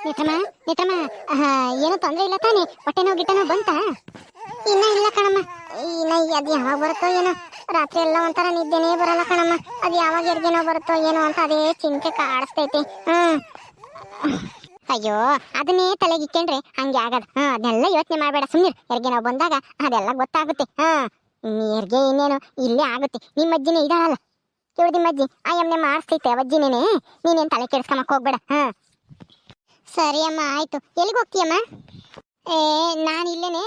ನೇತ್ರಮ್ಮ ನೇತ್ರಮ್ಮ ಏನೂ ತೊಂದರೆ ಇಲ್ಲ ತಾನೆ? ಹೊಟ್ಟೆ ನೋವು ಗಿಟ್ಟೆ ನೋವು ಬಂತಾ? ಇನ್ನ ಇಲ್ಲ ಕಣಮ್ಮ. ಇನ್ನ ಅದು ಯಾವಾಗ ಬರುತ್ತೋ ಏನೋ. ರಾತ್ರಿ ಎಲ್ಲ ಒಂಥರ ನಿದ್ದೆನೇ ಬರಲ್ಲ ಕಣಮ್ಮ. ಅದು ಯಾವಾಗ ಹೆರಿಗೆ ನೋವು ಬರುತ್ತೋ ಏನೋ ಅಂತ ಅದೇ ಚಿಂತೆ ಕಾಡಿಸ್ತೈತಿ. ಅಯ್ಯೋ, ಅದನ್ನೇ ತಲೆಗಿಕ್ಕೊಂಡ್ರೆ ಹಂಗೆ ಆಗದ. ಅದನ್ನೆಲ್ಲ ಯೋಚನೆ ಮಾಡಬೇಡ, ಸುಮ್ಮನೆ. ಹೆರಿಗೆ ನೋವು ಬಂದಾಗ ಅದೆಲ್ಲ ಗೊತ್ತಾಗುತ್ತೆ. ಹೆರಿಗೆ ಇನ್ನೇನು ಇಲ್ಲೇ ಆಗುತ್ತೆ. ನಿಮ್ಮ ಅಜ್ಜಿನೇ ಇದಾಳಲ್ಲ, ನಿಮ್ಮ ಅಜ್ಜಿ ಆ ಎಮ್ಮನೆ ಮಾಡಿಸ್ತೈತೆ ಅವಜ್ಜಿನೇನೆ. ನೀನೇನು ತಲೆ ಕೆಡಿಸ್ಕೊಂಬಕ್ ಹೋಗ್ಬೇಡ. ಸರಿ ಅಮ್ಮ, ಆಯ್ತು. ಎಲ್ಲಿಗೆ ಹೋಗ್ತೀಯಮ್ಮ? ನಾನು ಇಲ್ಲೇನೆ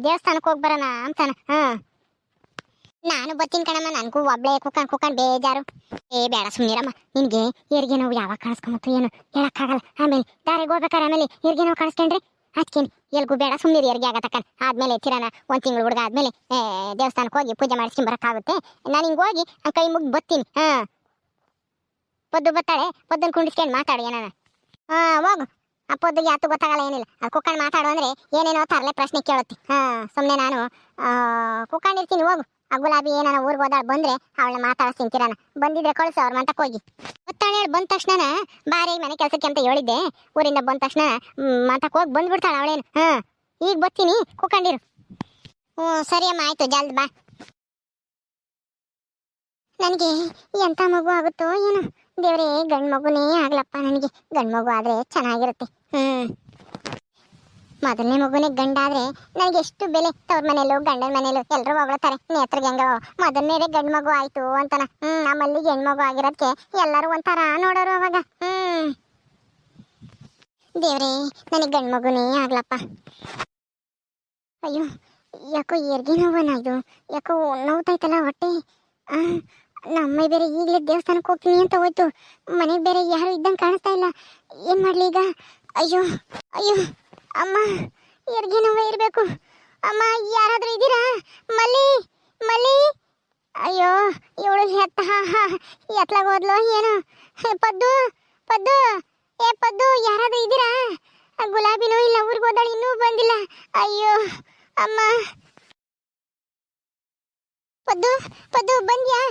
ದೇವಸ್ಥಾನಕ್ಕೆ ಹೋಗಿ ಬರೋಣ ಅಂತಾನ. ನಾನು ಬರ್ತೀನಿ ಕಣಮ್ಮ. ನನಗೂ ಒಬ್ಳೆ ಕುಕ್ಕಂಡ್ ಬೇಜಾರು. ಬೇಡ ಸುಮ್ಮನಿರಮ್ಮ. ನಿನಗೆ ಹೆರಿಗೆ ನೋವು ಯಾವಾಗ ಕಾಣಿಸ್ಕೊಂಬತ್ತು ಏನು ಹೇಳಕ್ಕಾಗಲ್ಲ. ಆಮೇಲೆ ದಾರಿಗೆ ಹೋಗ್ಬೇಕಾರೆ ಆಮೇಲೆ ಹೆರಿಗೆ ನೋವು ಕಾಣಿಸ್ಕೊಂಡ್ರೆ ಅದಕ್ಕೇನು ಎಲ್ಗೂ ಬೇಡ. ಸುಮ್ಮನಿರಿ, ಹೆರಿಗೆ ಆಗತಕ್ಕ. ಆದ್ಮೇಲೆ ತಿರಾನ ಒಂದು ತಿಂಗಳು ಹುಡುಗ ಆದ್ಮೇಲೆ ದೇವಸ್ಥಾನಕ್ಕೆ ಹೋಗಿ ಪೂಜೆ ಮಾಡಿಸ್ಕೊಂಡು ಬರೋಕ್ಕಾಗುತ್ತೆ. ನಾನು ಹಿಂಗೆ ಹೋಗಿ ಕೈ ಮುಗಿ ಬರ್ತೀನಿ. ಪದ್ದು ಬರ್ತಾಳೆ, ಪದ್ದನ್ನು ಕುಂಡಿಸ್ಕೊಂಡು ಮಾತಾಡು ಏನಾನ. ಹೋಗು. ಆ ಪೊದ್ದಿಗೆ ಯಾತು ಗೊತ್ತಾಗಲ್ಲ, ಏನಿಲ್ಲ. ಅದು ಕುಕ್ಕಂಡು ಮಾತಾಡು ಅಂದರೆ ಏನೇನೋ ತರಲೆ ಪ್ರಶ್ನೆ ಕೇಳುತ್ತೆ. ಸುಮ್ಮನೆ ನಾನು ಕುಕ್ಕಂಡಿರ್ತೀನಿ. ಹೋಗು. ಆ ಗುಲಾಬಿ ಏನಾನ ಊರಿಗೆ ಹೋದಾಳು, ಬಂದರೆ ಅವಳನ್ನ ಮಾತಾಡಿಸ್ತೀನಿ. ತಿರಾನ ಬಂದಿದ್ರೆ ಕಳಿಸು ಅವ್ರ ಮಂತಕ್ಕೆ ಹೋಗಿ. ಗೊತ್ತಾಳೆ, ಹೇಳಿ ಬಂದ ತಕ್ಷಣ ಬಾರಿ ಮನೆ ಕೆಲಸಕ್ಕೆ ಅಂತ ಹೇಳಿದ್ದೆ. ಊರಿಂದ ಬಂದ ತಕ್ಷಣ ಮಂತಕ್ಕೆ ಹೋಗಿ ಬಂದ್ಬಿಡ್ತಾಳೆ ಅವಳೇನು. ಈಗ ಬರ್ತೀನಿ, ಕುಕ್ಕಂಡಿರು. ಸರಿ ಅಮ್ಮ, ಆಯಿತು. ಜಲ್ದಿ ಬಾ. ನನಗೆ ಎಂಥ ಮಗು ಆಗುತ್ತೋ ಏನೋ ದೇವ್ರೇ. ಗಂಡು ಮಗುನೇ ಆಗ್ಲಪ್ಪ ನನಗೆ. ಗಂಡು ಮಗು ಆದರೆ ಚೆನ್ನಾಗಿರುತ್ತೆ. ಮೊದಲನೇ ಮಗುನೇ ಗಂಡಾದ್ರೆ ನನಗೆ ಎಷ್ಟು ಬೆಲೆ. ತವ್ರ ಮನೇಲೂ ಗಂಡನ ಮನೇಲೂ ಎಲ್ಲರೂ ಹೊಗಳ್ತಾರೆ. ನೇತ್ರಗೆ ಹೆಂಗ ಮೊದಲನೇದೇ ಗಂಡು ಮಗು ಆಯ್ತು ಅಂತಾನ. ಆ ಮಲ್ಲಿಗೆ ಹೆಣ್ಮಗು ಆಗಿರೋದಕ್ಕೆ ಎಲ್ಲರೂ ಒಂಥರ ನೋಡೋರು ಅವಾಗ. ದೇವ್ರೇ, ನನಗೆ ಗಂಡು ಮಗುನೇ ಆಗ್ಲಪ್ಪ. ಅಯ್ಯೋ, ಯಾಕೋ ಹೆರಿಗೆ ನೋವನ ಇದು? ಯಾಕೋ ನೋವ್ತೈತಲ್ಲ ಹೊಟ್ಟೆ. ನಮ್ಮ ಬೇರೆ ಈಗಲೇ ದೇವಸ್ಥಾನಕ್ಕೆ ಹೋಗ್ತೀನಿ ಅಂತ ಹೋಯ್ತು. ಮನೆಗೆ ಬೇರೆ ಯಾರು ಇದ್ದಂಗೆ ಕಾಣಿಸ್ತಾ ಇಲ್ಲ. ಏನು ಮಾಡಲಿ ಈಗ? ಅಯ್ಯೋ ಅಯ್ಯೋ ಅಮ್ಮ, ಹೆರಿಗೆ ನೋವೇ ಇರಬೇಕು. ಅಮ್ಮ, ಯಾರಾದರೂ ಇದ್ದೀರಾ? ಮಲ್ಲಿ ಮಲ್ಲಿ. ಅಯ್ಯೋ, ಇವಳು ಎತ್ಲಾಗ ಹೋದ್ಲು ಏನು? ಪದ್ದು ಪದ್ದು, ಪದ್ದು, ಯಾರಾದರೂ ಇದ್ದೀರಾ? ಗುಲಾಬಿನೂ ಇಲ್ಲ, ಊರಿಗೆ ಹೋದಾಳು, ಇನ್ನೂ ಬಂದಿಲ್ಲ. ಅಯ್ಯೋ ಅಮ್ಮ. ಪದ್ದು ಪದ್ದು, ಬಂದ್ಯಾ?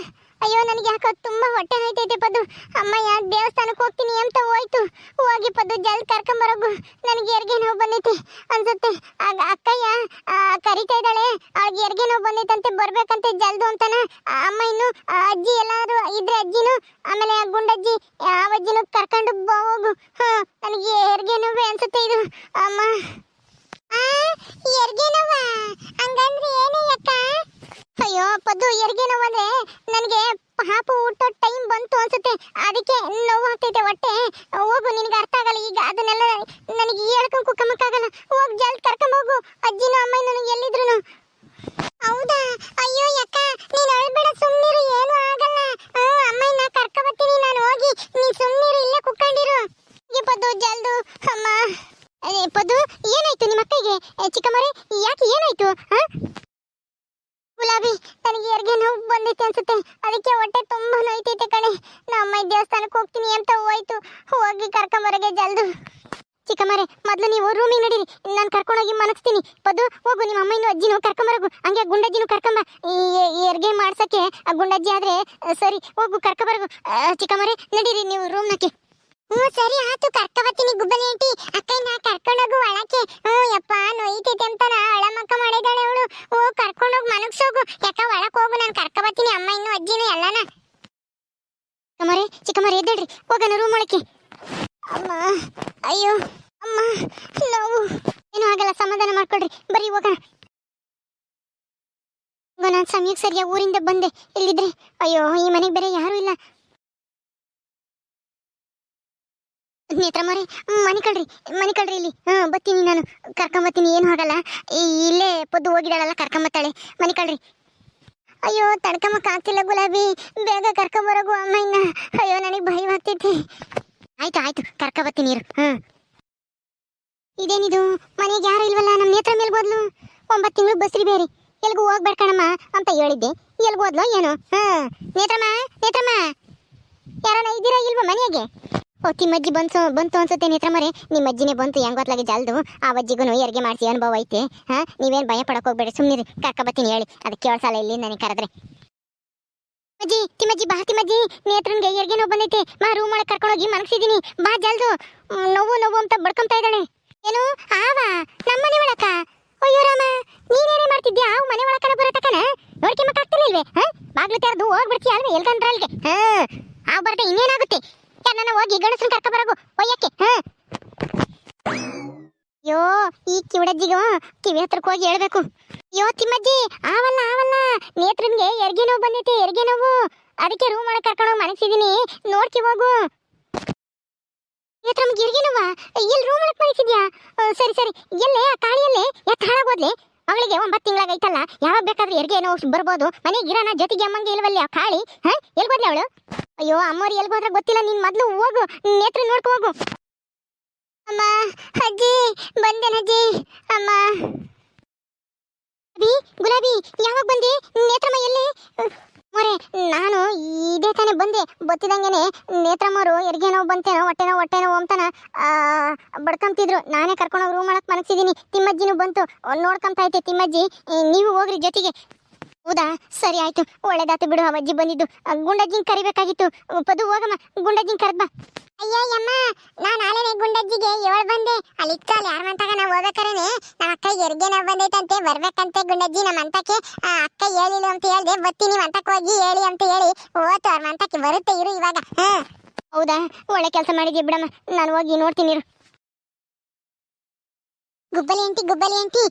ಅಯ್ಯೋ, ನನಗೆ ಯಾಕೋ ತುಂಬ ಹೊಟ್ಟೆ ನೋಯ್ತೈತೆ ಪದ್ದು. ಅಮ್ಮ ಯಾಕೆ ದೇವಸ್ಥಾನಕ್ಕೆ ಹೋಗ್ತೀನಿ ಅಂತ ಹೋಯ್ತು. ಹೋಗಿ ಪದ್ದು, ಜಲ್ದಿ ಕರ್ಕೊಂಬರೋಗು. ನನಗೆ ಹೆರಿಗೆ ನೋವು ಬಂದೈತೆ ಅನ್ಸುತ್ತೆ. ಆಗ ಅಕ್ಕಯ್ಯ ಕರಿತಾ ಇದ್ದಾಳೆ. ಅವ್ಳಿಗೆ ಹೆರಿಗೆ ನೋವು ಬಂದೈತಂತೆ, ಬರ್ಬೇಕಂತೆ ಜಲ್ದು ಅಂತಾನ. ಅಮ್ಮ ಇನ್ನು ಅಜ್ಜಿ ಎಲ್ಲಾರು ಇದ್ರೆ ಅಜ್ಜಿನೂ, ಆಮೇಲೆ ಗುಂಡಜ್ಜಿ ಅವಜ್ಜಿನೂ ಕರ್ಕೊಂಡು ಹೋಗು. ನನಗೆ ಹೆರಿಗೆ ನೋವೇ ಅನ್ಸುತ್ತೆ ಇದು. ಅಮ್ಮ, ಹೆರಿಗೆ ನೋವ ಹಂಗಂದ್ರೆ ಏನೇ ಅಕ್ಕ? ಅಯ್ಯೋ ಪದ್ದು, ಹೆರಿಗೆ ನೋವು ಅಂದ್ರೆ ನನಗೆ ಪಾಪು ಹುಟ್ಟೋ ಟೈಮ್ ಬಂತು ಅನ್ಸುತ್ತೆ. ಅದಕ್ಕೆ ನೋವು ಆಗ್ತೈತೆ ಹೊಟ್ಟೆ. ಹೋಗು, ನಿನಗೆ ಅರ್ಥ ಆಗಲ್ಲ ಈಗ. ಅದನ್ನೆಲ್ಲ ನನಗೆ ಹೇಳ್ಕೊಂಡು ಕುಕ್ಕಮಕ್ಕಾಗಲ್ಲ. ಹೋಗಿ ಜಲ್ದಿ ಕರ್ಕೊಂಬೋಗು. ಅಜ್ಜಿನೂ ಅಮ್ಮನೂ ಎಲ್ಲಿದ್ರು. ಹೌದಾ? ಅಯ್ಯೋ ಅಕ್ಕ, ನೀನು ಅಳ್ಬೇಡ, ಸುಮ್ಮನಿರು, ಏನೂ ಆಗಲ್ಲ. ಅಮ್ಮನ ಕರ್ಕೊಬತ್ತೀನಿ ನಾನು. ಹೋಗಿ ನೀನು ಸುಮ್ಮನಿರು, ಇಲ್ಲೇ ಕುಕ್ಕಂಡಿರು. ಈ ಪದ್ದು ಜಲ್ದು. ಅಮ್ಮ. ಪದ್ದು, ಏನಾಯ್ತು ನಿಮ್ಮ ಅಕ್ಕಗೆ? ಚಿಕ್ಕಮ್ಮರೇ, ಯಾಕೆ ಏನಾಯ್ತು? ಗುಲಾಬಿ, ನನಗೆ ಹೆರಿಗೆ ನೋವು ಬಂದೈತೆ ಅನ್ಸುತ್ತೆ. ಅದಕ್ಕೆ ಹೊಟ್ಟೆ ತುಂಬ ನೋಯ್ತೈತೆ ಕಣೆ. ನಮ್ಮ ದೇವಸ್ಥಾನಕ್ಕೆ ಹೋಗ್ತೀನಿ ಅಂತ ಹೋಯ್ತು. ಹೋಗಿ ಕರ್ಕೊಂಬರಗೆ ಜಲ್ದು. ಚಿಕ್ಕಮ್ಮರೇ, ಮೊದಲು ನೀವು ರೂಮಿಗೆ ನಡೀರಿ, ನಾನು ಕರ್ಕೊಂಡೋಗಿ ಮನಗಿಸ್ತೀನಿ. ಪದ್ದು, ಹೋಗು, ನಿಮ್ಮ ಅಮ್ಮನೂ ಅಜ್ಜಿನೂ ಕರ್ಕೊಂಬರೋಗು. ಹಂಗೆ ಗುಂಡಜ್ಜಿನೂ ಕರ್ಕೊಂಬ. ಈ ಹೆರಿಗೆ ಮಾಡ್ಸಕ್ಕೆ ಆ ಗುಂಡಜ್ಜಿ ಆದರೆ ಸರಿ. ಹೋಗು, ಕರ್ಕೊಂಬರೋಗು. ಚಿಕ್ಕಮ್ಮರೇ, ನಡೀರಿ ನೀವು ರೂಮ್ನಕ್ಕೆ. ಸರಿ ಆಯ್ತು, ಕರ್ಕೊಬತ್ತೀನಿ. ಗುಬ್ಬಲಿ ಆಂಟಿ, ಅಕ್ಕಯ್ಯನ ಕರ್ಕೊಂಡೋಗು ಒಳಕ್ಕೆ. ಯಪ್ಪ, ನೋಯ್ತೈತೆ ಅಂತಾನ ಅಳಮಕ್ಕ ಮಾಡಿದಾಳೆ ಅವಳು. ಕರ್ಕೊಂಡೋಗಿ ಮನಗ್ಸೋಗು. ಯಾಕ ಒಳಕ್ಕೆ ಹೋಗು, ನಾನು ಕರ್ಕೊಬತ್ತೀನಿ ಅಮ್ಮ ಇನ್ನು ಅಜ್ಜಿನೂ ಎಲ್ಲಾನ. ಚಿಕ್ಕಮ್ಮರೇ ಎದ್ದೇಳ್ರಿ, ಹೋಗೋಣ ರೂಮ್ ಒಳಕ್ಕೆ. ಅಮ್ಮ, ಅಯ್ಯೋ ಅಮ್ಮ, ನೋವು. ಏನೂ ಆಗಲ್ಲ, ಸಮಾಧಾನ ಮಾಡ್ಕೊಳ್ರಿ, ಬರೀ ಹೋಗೋಣ. ನಾನು ಸಮಯಕ್ಕೆ ಸರಿಯಾಗಿ ಊರಿಂದ ಬಂದೆ. ಇಲ್ಲಿದ್ರೆ ಅಯ್ಯೋ, ಈ ಮನೆಗೆ ಬೇರೆ ಯಾರೂ ಇಲ್ಲ. ನೇತ್ರಮ್ಮರೇ, ಮನೆ ಕಳ್ರಿ ಇಲ್ಲಿ. ಬರ್ತೀನಿ ನಾನು, ಕರ್ಕೊಂಬತ್ತೀನಿ. ಏನು ಆಗಲ್ಲ. ಇಲ್ಲೇ ಪದ್ದು ಹೋಗಿದ್ದಾಳಲ್ಲ, ಕರ್ಕೊಂಬತ್ತಾಳೆ. ಮನೆ ಕಳ್ರಿ. ಅಯ್ಯೋ, ತಡ್ಕೊಂಬಕ್ಕೆ ಆಗ್ತಿಲ್ಲ ಗುಲಾಬಿ. ಬೇಗ ಕರ್ಕೊಂಬರೋಗು ಅಮ್ಮ ಇನ್ನ. ಅಯ್ಯೋ, ನನಗೆ ಭಯವಾಗ್ತೈತಿ. ಆಯ್ತು, ಕರ್ಕೊಂಬತ್ತೀನಿ ಇರು. ಇದೇನಿದು, ಮನೆಗೆ ಯಾರು ಇಲ್ವಲ್ಲ? ನಮ್ಮ ನೇತ್ರ ಮೇಲೆ ಹೋದ್ಲು. 9 ತಿಂಗಳು ಬಸ್ರಿ ಬೇರೆ, ಎಲ್ಗೂ ಹೋಗ್ಬೇಡ ಕಣಮ್ಮ ಅಂತ ಹೇಳಿದ್ದೆ. ಎಲ್ಗೂ ಹೋದ್ಲು ಏನೋ? ನೇತ್ರಮ್ಮ, ಯಾರನ್ನ ಇದ್ದೀರಾ ಇಲ್ವಾ ಮನೆಗೆ? ತಿಮ್ಮಜ್ಜಿ ಬಂತು ಅನ್ಸುತ್ತೆ ನೇತ್ರಮ್ಮರೇ. ನಿಮ್ಮ ಅಜ್ಜಿನೇ ಬಂತು, ಹೆಂಗೊತ್ಲಾಗೆ ಜಲ್ದು. ಆ ಅಜ್ಜಿಗೂ ಹೆರಿಗೆ ಮಾಡಿಸಿ ಅನುಭವ ಐತೆ. ನೀವೇನು ಭಯ ಪಡಕ್ಕೆ ಹೋಗ್ಬೇಡಿ, ಸುಮ್ಮನಿರಿ, ಕರ್ಕೊಬತ್ತೀನಿ ಹೇಳಿ. ಅದಕ್ಕೆ ಕೇಳಿಸಲ್ಲ ಇಲ್ಲಿ ನನಗೆ ಕರೆದ್ರೆ. ಅಜ್ಜಿ ತಿಮ್ಮಜ್ಜಿ ಬಾ ತಿಮ್ಮಜ್ಜಿ, ನೇತ್ರನ್ಗೆ ಹೆರಿಗೆ ನೋವು ಬಂದೈತೆ, ಬಾ ರೂಮ್ ಒಳಗೆ ಕರ್ಕೊಂಡೋಗಿ ಮನಗಿಸಿದೀನಿ, ಬಾ ಜಲ್ದು. ನೋವು ನೋವು ಅಂತ ಬಡ್ಕೊಂತಾ ಇದ್ದಾಳೆ. ಏನು ಆವ ನಮ್ಮನೆ ಒಳಕ? ಅಯ್ಯೋ ರಾಮ, ನೀನೇನೇ ಮಾಡ್ತಿದ್ಯಾ? ಅವು ಮನೆ ಒಳಕನ ಬರತಕನ ನೋಡ್ಕೊಂಬಕ್ ಆಗ್ತಿರ್ಲಿಲ್ವೇ? ಬಾಗ್ಲು ತೆರೆದು ಹೋಗ್ಬಿಡ್ತೀಯ ಅಲ್ವೇ ಎಲ್ಗಂದ್ರಲ್ಗೆ? ಆ ಬರ್ದೆ ಇನ್ನೇನಾಗುತ್ತೆ? ನನ್ನ ಹೋಗಿ ಗಣಸನ್ ಕರ್ಕ ಬರಗು ಒಯ್ಯಕ್ಕೆ. ಅಯ್ಯೋ ಈ ಕಿವಡಜ್ಜಿಗೂ ಕಿವಿ ಹತ್ರಕ್ಕೆ ಹೋಗಿ ಹೇಳ್ಬೇಕು. ಅಯ್ಯೋ ತಿಮ್ಮಜ್ಜಿ, ಆವಲ್ಲ ಆವಲ್ಲ, ನೇತ್ರನ್ಗೆ ಹೆರಿಗೆ ನೋವು ಬಂದೈತೆ, ಹೆರಿಗೆ ನೋವು, ಅದಕ್ಕೆ ರೂಮ್ ಒಳಗೆ ಕರ್ಕೊಂಡೋಗಿ ಮನಗಿಸಿದೀನಿ, ನೋಡ್ಕಿ ಹೋಗು. ನೇತ್ರಮ್ಗೆ ಹೆರಿಗೆ ನೋವಾ? ಎಲ್ಲಿ ರೂಮ್ ಒಳಗೆ ಮನಗಿಸಿದ್ಯಾ? ಸರಿ ಸರಿ, ಎಲ್ಲೇ ಆ ಕಾಳಿಯಲ್ಲೇ ಯಾಕೆ ಹಾಳಾಗೋದ್ಲೆ? ಅವಳಿಗೆ 9 ತಿಂಗಳಾಗೈತಲ್ಲ, ಯಾವಾಗ ಬೇಕಾದ್ರೂ ಹೆರಿಗೆ ನೋವು ಬರ್ಬೋದು. ಮನೆಗೆ ಗಿರಾನ ಜೊತೆಗೆ ಅಮ್ಮಂಗೆ ಇಲ್ವಲ್ಲಿ ಆ ಕಾಳಿ? ಎಲ್ಗೋದ್ಲೆ ಅವಳು? ಅಯ್ಯೋ ಅಮ್ಮೋರು ಎಲ್ಗೋದ್ರೆ ಗೊತ್ತಿಲ್ಲ, ನೀನ್ ಮೊದ್ಲು ಹೋಗು, ನೇತ್ರ ನೋಡ್ಕೊ ಹೋಗು. ಅಮ್ಮ, ಅಜ್ಜಿ ಬಂದೇನಜ್ಜಿ. ಅಮ್ಮ ಗುಲಾಬಿ, ಯಾವಾಗ ಬಂದೆ? ನೇತ್ರಮ್ಮ ಎಲ್ಲಿ? ಮೊರೆ, ನಾನು ಇದೇ ತಾನೇ ಬಂದೆ. ಬತ್ತಿದಂಗೆನೆ ನೇತ್ರಮ್ಮರು ಹೆರಿಗೆ ನೋವು ಬಂತೇನೋ, ಹೊಟ್ಟೆ ನೋವು ಅಂತಾನ ಬಡ್ಕೊಂತಿದ್ರು. ನಾನೇ ಕರ್ಕೊಂಡೋಗಿ ರೂಮ್ ಒಳಗೆ ಮನಗಿಸಿದೀನಿ. ತಿಮ್ಮಜ್ಜಿನೂ ಬಂತು, ನೋಡ್ಕೊಂತ ಐತೆ ತಿಮ್ಮಜ್ಜಿ. ನೀವು ಹೋಗ್ರಿ ಜೊತೆಗೆ. ಹೌದಾ, ಸರಿ ಆಯ್ತು, ಒಳ್ಳೇದಾತು ಬಿಡು. ಅವಜ್ಜಿ ಬಂದಿದ್ದು, ಗುಂಡಜ್ಜಿಂಗ್ ಕರಿಬೇಕಾಗಿತ್ತು. ಪದು ಹೋಗಮ್ಮ, ಗುಂಡಜ್ಜಿಂಗ್ ಕರ್ದ್ ಬಾ. ಅಯ್ಯಯ್ಯಮ್ಮ, ನಾನು ಆಲೇನೆ ಗುಂಡಜ್ಜಿಗೆ ಹೇಳ ಬಂದೆ. ಅಲ್ಲಿ ಇತ್ತಲ್ಲಿ ಯಾರ ಮಂತಾಗ ನಾವು ಹೋಗ್ಬೇಕಾರೇನೆ ನಮ್ಮ ಅಕ್ಕ ಹೆರಿಗೆ ನೋವು ಬಂದೈತಂತೆ, ಬರ್ಬೇಕಂತೆ ಗುಂಡಜ್ಜಿ ನಮ್ಮ ಅಂತಕ್ಕೆ. ಅಕ್ಕ ಹೇಳಿಲ್ಲ ಅಂತ ಹೇಳ್ದೆ, ಬತ್ತೀನಿ ಮಂತಕ್ಕೆ ಹೋಗಿ ಹೇಳಿ ಅಂತ ಹೇಳಿ ಓತು ಅವ್ರ ಮಂತಕ್ಕೆ ಬರುತ್ತೆ. ಇರು ಇವಾಗ. ಹೌದಾ, ಒಳ್ಳೆ ಕೆಲಸ ಮಾಡಿದ್ವಿ ಬಿಡಮ್ಮ, ನಾನು ಹೋಗಿ ನೋಡ್ತೀನಿ ಇರು. ಗುಬ್ಬಲಿ ಆಂಟಿ,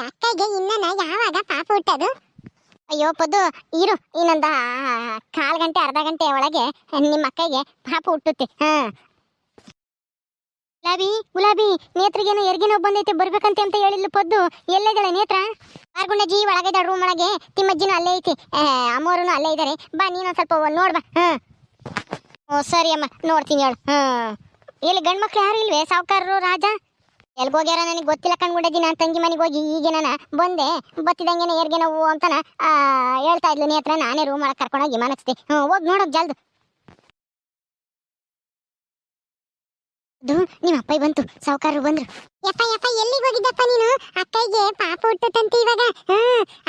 ಅಕ್ಕಗೆ ಇನ್ನನ ಯಾವಾಗ ಪಾಪ ಹುಟ್ಟದು? ಅಯ್ಯೋ ಪದ್ದು, ಇರು, ಇನ್ನೊಂದು 1/4 ಗಂಟೆ ಅರ್ಧ ಗಂಟೆ ಒಳಗೆ ನಿಮ್ಮ ಅಕ್ಕಗೆ ಪಾಪ ಹುಟ್ಟುತ್ತೆ. ಗುಲಾಬಿ, ನೇತ್ರಿಗೇನು ಹೆರಿಗೆ ನೋವು ಬಂದೈತೆ, ಬರ್ಬೇಕಂತೆ ಅಂತ ಹೇಳಿಲ್ಲ ಪದ್ದು. ಎಲ್ಲೇದಳೆ ನೇತ್ರ? ಆರ್ಗುಂಡಜ್ಜಿ ಒಳಗಿದ ರೂಮ್ ಒಳಗೆ, ತಿಮ್ಮಜ್ಜಿನೂ ಅಲ್ಲೇ ಐತಿ, ಅಮ್ಮೋರು ಅಲ್ಲೇ ಇದ್ದಾರೆ. ಬಾ ನೀನೊಂದು ಸ್ವಲ್ಪ ನೋಡ್ಬಾ. ಓ ಸರಿ ಅಮ್ಮ, ನೋಡ್ತೀನಿ ಹೇಳು. ಎಲ್ಲಿ ಗಂಡು ಮಕ್ಳು ಯಾರು ಇಲ್ವೇ? ಸಾವುಕಾರರು ರಾಜ ಎಲ್ಗೋಗ್ಯಾರ ನನಗೆ ಗೊತ್ತಿಲ್ಲ ಕಣ್ಗುಂಡಜ್ಜಿ. ನಾನು ತಂಗಿ ಮನೆಗೆ ಹೋಗಿ ಈಗ ನಾನು ಬಂದೆ. ಬತ್ತಿದಂಗೆನೆ ಹೆರಿಗೆ ನೋವು ಅಂತಾನ ಹೇಳ್ತಾ ಇದ್ಲು ನೇತ್ರ. ನಾನೇ ರೂಮ್ ಒಳಗೆ ಕರ್ಕೊಂಡೋಗಿ ಮನಗಿಸ್ದೆ. ಹೋಗಿ ನೋಡೋಕ್ ಜಲ್ದು. ನಿಮ್ಮ ಅಪ್ಪ ಬಂತು, ಸಾವುಕಾರರು ಬಂದ್ರು. ಯಪ್ಪ ಎಲ್ಲಿಗೆ ಹೋಗಿದ್ದಪ್ಪ ನೀನು? ಅಕ್ಕಯ್ಯಗೆ ಪಾಪ ಹುಟ್ಟುತ್ತಂತೆ ಇವಾಗ.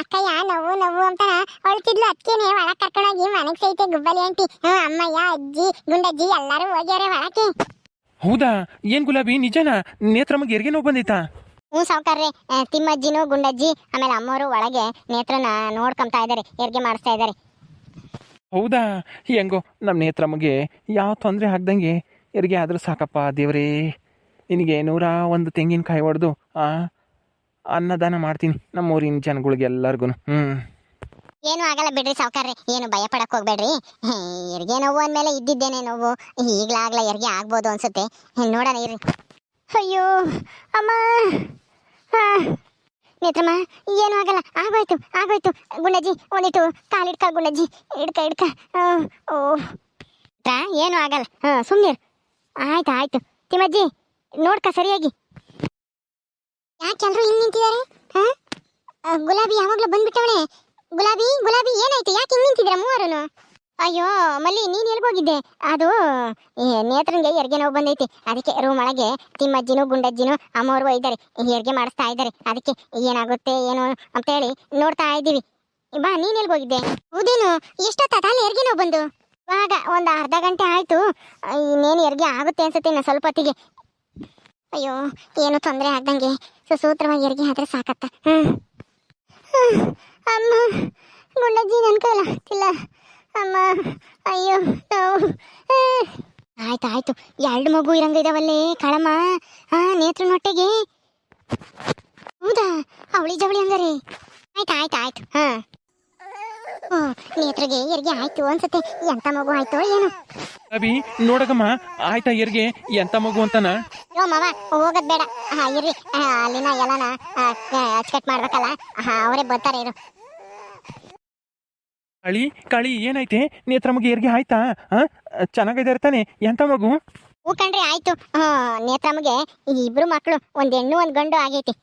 ಅಕ್ಕಯ್ಯ ನೋವು ಅಂತ ಅಳ್ತಿದ್ಲು. ಅದಕ್ಕೇನೆ ಒಳಗೆ ಕರ್ಕೊಂಡೋಗಿ ಮನಗಿಸೈತೆ ಗುಬ್ಬಲಿ ಆಂಟಿ. ಅಮ್ಮಯ್ಯ, ಅಜ್ಜಿ, ಗುಂಡಜ್ಜಿ ಎಲ್ಲರೂ ಹೋಗ್ಯಾರ ಒಳಕ್ಕೆ. ಹೌದಾ? ಏನ್ ಗುಲಾಬಿ, ನಿಜನಾ? ನೇತ್ರಮ್ಮಗೆ ಹೆರಿಗೆ ನೋವು ಬಂದೈತಾ? ಸಾವುಕಾರ್ರೆ, ತಿಮ್ಮಜ್ಜಿನೂ ಗುಂಡಜ್ಜಿ ಆಮೇಲೆ ಅಮ್ಮವರು ಒಳಗೆ ನೇತ್ರನ ನೋಡ್ಕೊಂತಾ ಇದ್ದಾರೆ, ಹೆರಿಗೆ ಮಾಡಿಸ್ತಾ ಇದ್ದಾರೆ. ಹೌದಾ? ಹೆಂಗೋ ನಮ್ಮ ನೇತ್ರಮ್ಮಗೆ ಯಾವ ತೊಂದರೆ ಆಗ್ದಂಗೆ ಹೆರಿಗೆ ಆದ್ರೂ ಸಾಕಪ್ಪ ದೇವರೇ. ನಿನಗೆ 101 ತೆಂಗಿನಕಾಯಿ ಹೊಡೆದು ಅನ್ನದಾನ ಮಾಡ್ತೀನಿ ನಮ್ಮೂರಿನ ಜನಗಳಿಗೆ ಎಲ್ಲರಿಗೂ. ಏನು ಆಗಲ್ಲ ಬಿಡ್ರಿ ಸಾವುಕಾರ್ರೆ, ಏನು ಭಯ ಪಡಕ್ ಹೋಗ್ಬೇಡ್ರಿ. ಹೆರಿಗೆ ನೋವು ಅಂದಮೇಲೆ ಇದ್ದಿದ್ದೇನೆ ನೋವು, ಈಗ್ಲಾಗ್ಲ ಹೆರಿಗೆ ಆಗ್ಬೋದು ಅನ್ಸುತ್ತೆ. ನೋಡೋಣ ಇರ್ರಿ. ಅಯ್ಯೋ ಅಮ್ಮ, ನೇತ್ರಮ್ಮ ಏನು ಆಗಲ್ಲ, ಆಗೋಯ್ತು. ಗುಂಡಜ್ಜಿ ಒಂದಿಟ್ಟು ಕಾಲಿಡ್ಕ, ಗುಂಡಜ್ಜಿ ಇಡ್ಕ. ಓ ಏನು ಆಗಲ್ಲ, ಸುಮ್ಮನೆ ಆಯ್ತು. ತಿಮ್ಮಜ್ಜಿ ನೋಡ್ಕ ಸರಿಯಾಗಿ. ಯಾಕೆಲ್ರು ಹಿಂಗ್ ನಿಂತಿದ್ದಾರೆ? ಗುಲಾಬಿ ಯಾವಾಗ್ಲೂ ಬಂದ್ಬಿಟ್ಟವಳೆ. ಗುಲಾಬಿ ಏನಾಯ್ತು? ಯಾಕೆ ಹಿಂಗ್ ನಿಂತಿದ್ದೀರಾ ಮೂವರೂ? ಅಯ್ಯೋ ಮಲ್ಲಿ, ನೀನ್ ಎಲ್ಗೋಗಿದ್ದೆ? ಅದು ನೇತ್ರನ್ಗೆ ಹೆರಿಗೆ ನೋವು ಬಂದೈತಿ, ಅದಕ್ಕೆ ರೂಮ್ ಒಳಗೆ ತಿಮ್ಮಜ್ಜಿನೂ ಗುಂಡಜ್ಜಿನೂ ಅಮ್ಮವ್ರು ಇದ್ದಾರೆ, ಹೆರಿಗೆ ಮಾಡಿಸ್ತಾ ಇದ್ದಾರೆ. ಅದಕ್ಕೆ ಏನಾಗುತ್ತೆ ಏನು ಅಂತ ಹೇಳಿ ನೋಡ್ತಾ ಇದ್ದೀವಿ. ಬಾ, ನೀನ್ ಎಲ್ಗೋಗಿದ್ದೆ? ಹೌದೇನು? ಎಷ್ಟೊತ್ತಾತ ಅಲ್ಲಿ ಹೆರಿಗೆ ನೋವು ಬಂದು? ಇವಾಗ ಒಂದು ಅರ್ಧ ಗಂಟೆ ಆಯ್ತು. ಇನ್ನೇನು ಹೆರಿಗೆ ಆಗುತ್ತೆ ಅನ್ಸುತ್ತೆ ಇನ್ನು ಸ್ವಲ್ಪ ಹೊತ್ತಿಗೆ. ಅಯ್ಯೋ ಏನು ತೊಂದರೆ ಆಗ್ದಂಗೆ ಸುಸೂತ್ರವಾಗಿ ಹೆರಿಗೆ ಆದ್ರೆ ಸಾಕತ್ತ. ಅಮ್ಮ, ಗುಂಡಜ್ಜಿ ನನ್ನ ಕೈಲಾಗ್ತಿಲ್ಲ ಅಮ್ಮ. ಅಯ್ಯೋ ನೋವು. ಆಯ್ತು, 2 ಮಗು ಇರಂಗ ಇದಾವಲ್ಲೇ ಕಳಮ್ಮ. ನೇತ್ರನ ಹೊಟ್ಟೆಗೆ. ಹೌದಾ? ಅವಳಿ ಜವಳಿ ಹಂಗಾರೆ. ಆಯ್ತು. ನೇತ್ರಗೆ ಹೆರಿಗೆ ಆಯ್ತು ಅನ್ಸುತ್ತೆ. ಎಂತ ಮಗು ಆಯ್ತು ಏನು? ಅಭಿ ನೋಡಕಮ್ಮ, ಆಯ್ತಾ ಹೆರಿಗೆ? ಎಂತ ಮಗು ಅಂತಾನ? ಯೋ ಮಾವ, ಹೋಗೋದ್ ಬೇಡ, ಇರ್ರಿ. ಅಲ್ಲಿನ ಎಲ್ಲಾನ ಅಚ್ಕಟ್ ಮಾಡ್ಬೇಕಲ್ಲ, ಅವರೇ ಬರ್ತಾರೆ ಇರು. ಕಾಳಿ ಏನಾಯ್ತೆ? ನೇತ್ರಮ್ಮಗೆ ಹೆರಿಗೆ ಆಯ್ತಾ? ಚೆನ್ನಾಗಿದ್ದಾರೆ ತಾನೆ? ಎಂತ ಮಗು? ಹೂ ಕಣ್ರಿ, ಆಯ್ತು. ನೇತ್ರಮ್ಮಗೆ 2 ಮಕ್ಕಳು, 1 ಹೆಣ್ಣು 1 ಗಂಡು ಆಗೈತಿ.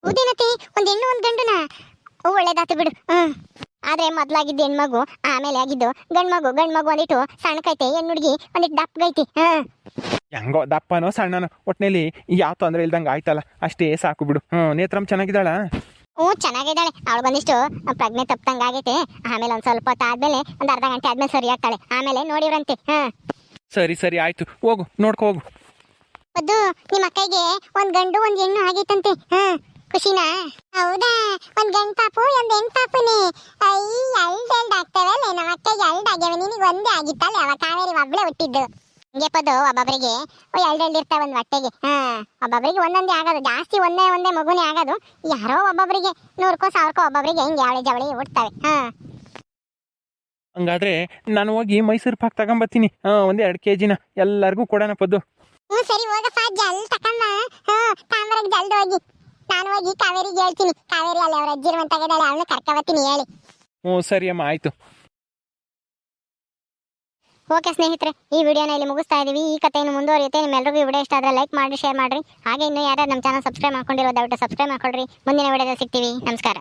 ಹೌದೇನತ್ತೆ? 1 ಹೆಣ್ಣು 1 ಗಂಡುನಾ? ಒಳ್ಳೇದಾತು ಬಿಡು. ಆದ್ರೆ ಮೊದ್ಲಾಗಿದ್ದು ಹೆಣ್ಮಗು, ಆಮೇಲೆ ಆಗಿದ್ದು ಗಂಡ್ಮಗು ಒಂದಿಟ್ಟು ಸಣ್ಣಕೈತೆ, ಹೆಣ್ಣುಡ್ಗಿ ಒಂದಿಟ್ಟು ದಪ್ಪಗೈತಿ. ಹೆಂಗೋ ದಪ್ಪನೋ ಸಣ್ಣನೋ ಒಟ್ನಲ್ಲಿ ಯಾವ ತೊಂದರೆ ಇಲ್ದಂಗೆ ಆಯ್ತಲ್ಲ, ಅಷ್ಟೇ ಸಾಕು ಬಿಡು. ನೇತ್ರಮ್ ಚೆನ್ನಾಗಿದ್ದಾಳ? ಹ್ಞೂ ಚೆನ್ನಾಗಿದ್ದಾಳೆ. ಅವಳು ಬಂದಿಷ್ಟು ಪ್ರಜ್ಞೆ ತಪ್ಪಂಗೆ ಆಗೈತೆ. ಆಮೇಲೆ ಒಂದು ಸ್ವಲ್ಪ ಹೊತ್ತು ಆದ್ಮೇಲೆ ಒಂದು ಅರ್ಧ ಗಂಟೆ ಆದ್ಮೇಲೆ ಸರಿ ಆಗ್ತಾಳೆ. ಆಮೇಲೆ ನೋಡಿವ್ರಂತೆ. ಸರಿ ಸರಿ ಆಯ್ತು, ಹೋಗು ನೋಡ್ಕೊ ಹೋಗು. ಅದು ನಿಮ್ಮ ಅಕ್ಕಗೆ ಒಂದು ಗಂಡು ಒಂದು ಹೆಣ್ಣು ಆಗೈತಂತೆ. ಖುಷಿನಾ? ಹೌದಾ? ಒಂದು ಗಂಡು ಪಾಪು ಒಂದು ಹೆಣ್ಣು ಪಾಪುನೇ. ಎರಡು ಆಗ್ತವಲ್ಲ ನಮ್ಮ ಅಕ್ಕಗೆ. ಎರಡು ಆಗ್ಯಾವ, ನಿನಗೆ ಒಂದೇ ಆಗಿತ್ತಲ್ಲ. ಅವ ಕಾವೇರಿ ಒಬ್ಳೆ ಹುಟ್ಟಿದ್ದು. ಹಂಗೆ ಪದು ಒಬ್ಬೊಬ್ಬರಿಗೆ ಎರಡು ಇರ್ತಾವ ಒಂದು ಹೊಟ್ಟೆಗೆ. ಒಬ್ಬೊಬ್ಬರಿಗೆ ಒಂದೊಂದೇ ಆಗೋದು, ಜಾಸ್ತಿ ಒಂದೇ ಒಂದೇ ಮಗುನೇ ಆಗೋದು. ಯಾರೋ ಒಬ್ಬೊಬ್ಬರಿಗೆ 100ಕೋ 1000ಕೋ ಒಬ್ಬೊಬ್ಬರಿಗೆ ಹಿಂಗೆ ಅವಳಿ ಜವಳಿ ಹುಡ್ತವೆ. ಹಂಗಾದ್ರೆ ನಾನು ಹೋಗಿ ಮೈಸೂರು ಪಾಕ್ ತಗೊಂಬರ್ತೀನಿ. ಒಂದು 2 kg ಎಲ್ಲರಿಗೂ ಕೊಡೋಣ ಪದ್ದು. ಸರಿ ಹೋಗಪ್ಪ, ಜಲ್ ತಕಮ್ಮ. ತಾಂಬರಕ್ಕೆ ಜಲ್ದಿ ಹೋಗಿ. ನಾನು ಹೋಗಿ ಕಾವೇರಿಗೆ ಹೇಳ್ತೀನಿ. ಕಾವೇರಿ ಅಲ್ಲಿ ಅವ್ರ ಅಜ್ಜಿರುವಂತ ತಗದಾಳೆ, ಅವಳನ್ನ ಕರ್ಕೊಬತ್ತೀನಿ ಹೇಳಿ. ಸರಿ ಅಮ್ಮ, ಆಯ್ತು. ಓಕೆ ಸ್ನೇಹಿತರೆ, ಈ ವಿಡಿಯೋನ ಇಲ್ಲಿ ಮುಗಿಸ್ತಾ ಇದೀವಿ. ಈ ಕಥೆಯನ್ನು ಮುಂದುವರಿಯುತ್ತೆ. ನಿಮ್ಮೆಲ್ಲರಿಗೂ ಈ ವಿಡಿಯೋ ಇಷ್ಟ ಆದರೆ ಲೈಕ್ ಮಾಡಿ, ಶೇರ್ ಮಾಡಿರಿ. ಹಾಗೆ ಇನ್ನೂ ಯಾರು ನಮ್ಮ ಚಾನಲ್ ಸಬ್ಸ್ಕ್ರೈಬ್ ಮಾಡ್ಕೊಂಡಿರೋ ದಯವಿಟ್ಟು ಸಬ್ಸ್ಕ್ರೈಬ್ ಮಾಡ್ಕೊಳ್ರಿ. ಮುಂದಿನ ವಿಡಿಯೋದಲ್ಲಿ ಸಿಗ್ತೀವಿ. ನಮಸ್ಕಾರ.